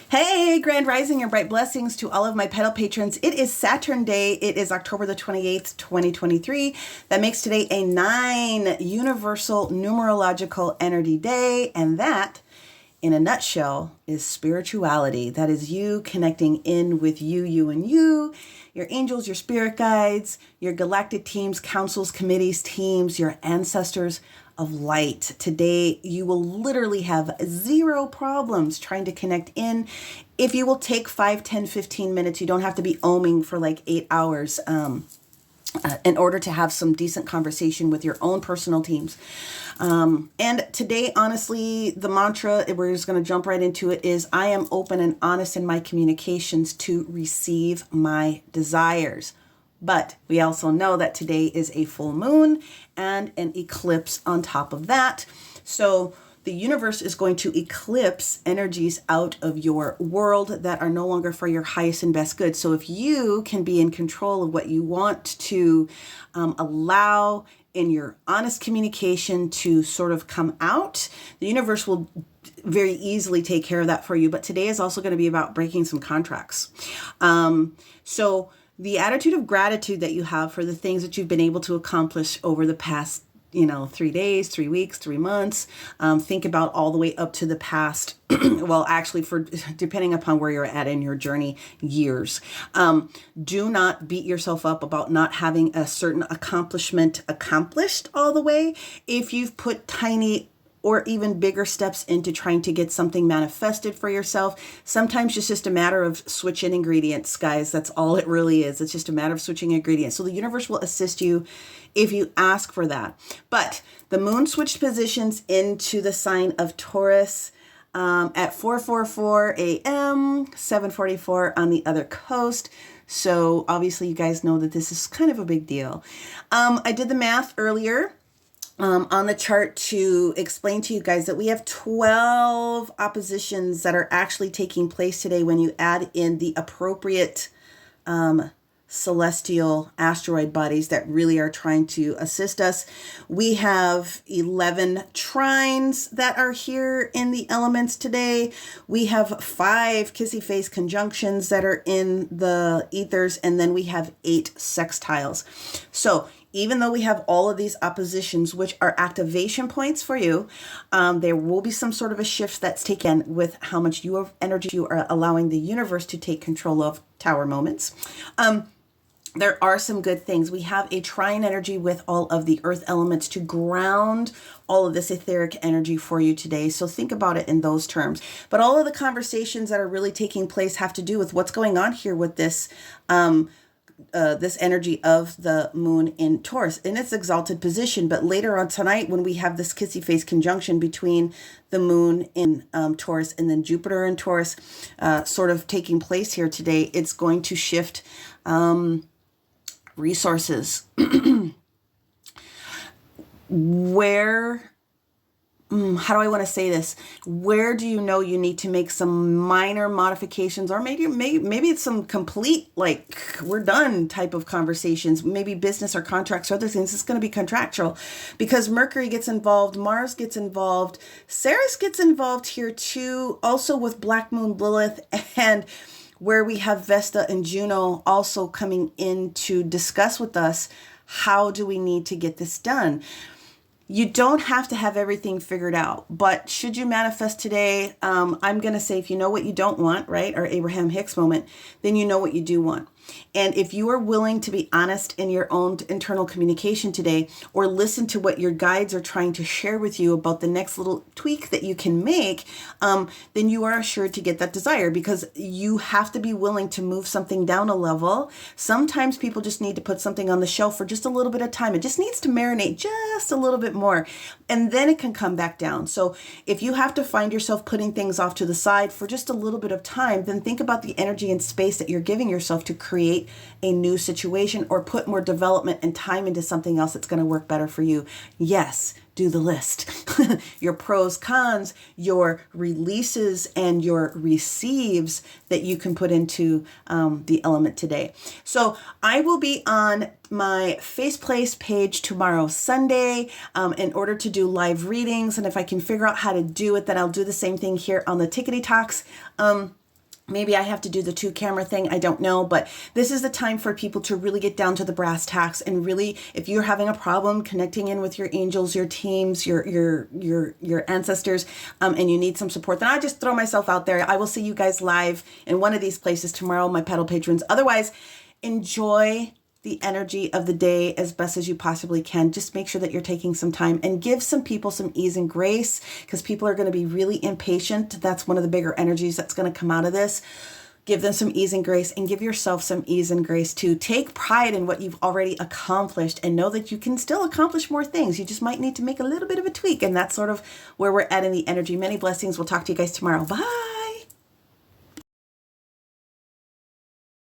Hey, Grand Rising and bright blessings to all of my pedal patrons. It is Saturn Day. It is October the 28th, 2023. That makes today a 9 Universal Numerological Energy Day. And that, in a nutshell, is spirituality. That is you connecting in with you and you, your angels, your spirit guides, your galactic teams, councils, committees, teams, your ancestors of light. Today, you will literally have zero problems trying to connect in. If you will take 5, 10, 15 minutes, you don't have to be ohming for like 8 hours in order to have some decent conversation with your own personal teams. And today, honestly, the mantra, we're just going to jump right into it, is I am open and honest in my communications to receive my desires. But we also know that today is a full moon and an eclipse on top of that. So the universe is going to eclipse energies out of your world that are no longer for your highest and best good. So if you can be in control of what you want to allow in your honest communication to sort of come out, the universe will very easily take care of that for you. But today is also going to be about breaking some contracts. So the attitude of gratitude that you have for the things that you've been able to accomplish over the past 3 days, 3 weeks, 3 months. Think about all the way up to the past, well, actually, for depending upon where you're at in your journey, years. Do not beat yourself up about not having a certain accomplishment accomplished all the way. If you've put tiny or even bigger steps into trying to get something manifested for yourself. Sometimes it's just a matter of switching ingredients, guys. That's all it really is. It's just a matter of switching ingredients. So the universe will assist you if you ask for that. But the moon switched positions into the sign of Taurus at 4:44 a.m., 7:44 on the other coast. So obviously you guys know that this is kind of a big deal. I did the math earlier on the chart to explain to you guys that we have 12 oppositions that are actually taking place today when you add in the appropriate celestial asteroid bodies that really are trying to assist us. We have 11 trines that are here in the elements today. We have 5 kissy face conjunctions that are in the ethers, and then we have 8 sextiles. So even though we have all of these oppositions, which are activation points for you, there will be some sort of a shift that's taken with how much energy you are allowing the universe to take control of. Tower moments. There are some good things. We have a trine energy with all of the earth elements to ground all of this etheric energy for you today. So think about it in those terms. But all of the conversations that are really taking place have to do with what's going on here with this this energy of the moon in Taurus in its exalted position. But later on tonight, when we have this kissy face conjunction between the moon in Taurus and then Jupiter in Taurus sort of taking place here today, it's going to shift resources. How do I want to say this? Where do you know you need to make some minor modifications, or maybe it's some complete, like, we're done type of conversations, maybe business or contracts or other things. It's going to be contractual because Mercury gets involved, Mars gets involved, Ceres gets involved here too, also with Black Moon Lilith, and where we have Vesta and Juno also coming in to discuss with us, how do we need to get this done? You don't have to have everything figured out, but should you manifest today, I'm going to say, if you know what you don't want, right? Our Abraham Hicks moment, then you know what you do want. And if you are willing to be honest in your own internal communication today, or listen to what your guides are trying to share with you about the next little tweak that you can make, then you are assured to get that desire, because you have to be willing to move something down a level. Sometimes people just need to put something on the shelf for just a little bit of time. It just needs to marinate just a little bit more, and then it can come back down. So if you have to find yourself putting things off to the side for just a little bit of time, then think about the energy and space that you're giving yourself to create a new situation, or put more development and time into something else that's going to work better for you. Yes, do the list. Your pros, cons, your releases, and your receives that you can put into the element today. So I will be on my Faceplace page tomorrow, Sunday, in order to do live readings. And if I can figure out how to do it, then I'll do the same thing here on the Tickety Talks. Maybe I have to do the 2-camera thing. I don't know, but this is the time for people to really get down to the brass tacks and really, if you're having a problem connecting in with your angels, your teams, your ancestors, and you need some support, then I just throw myself out there. I will see you guys live in one of these places tomorrow, my pedal patrons. Otherwise, enjoy the energy of the day as best as you possibly can. Just make sure that you're taking some time and give some people some ease and grace, because people are going to be really impatient. That's one of the bigger energies that's going to come out of this. Give them some ease and grace, and give yourself some ease and grace too. Take pride in what you've already accomplished and know that you can still accomplish more things. You just might need to make a little bit of a tweak, and that's sort of where we're at in the energy. Many blessings. We'll talk to you guys tomorrow. Bye.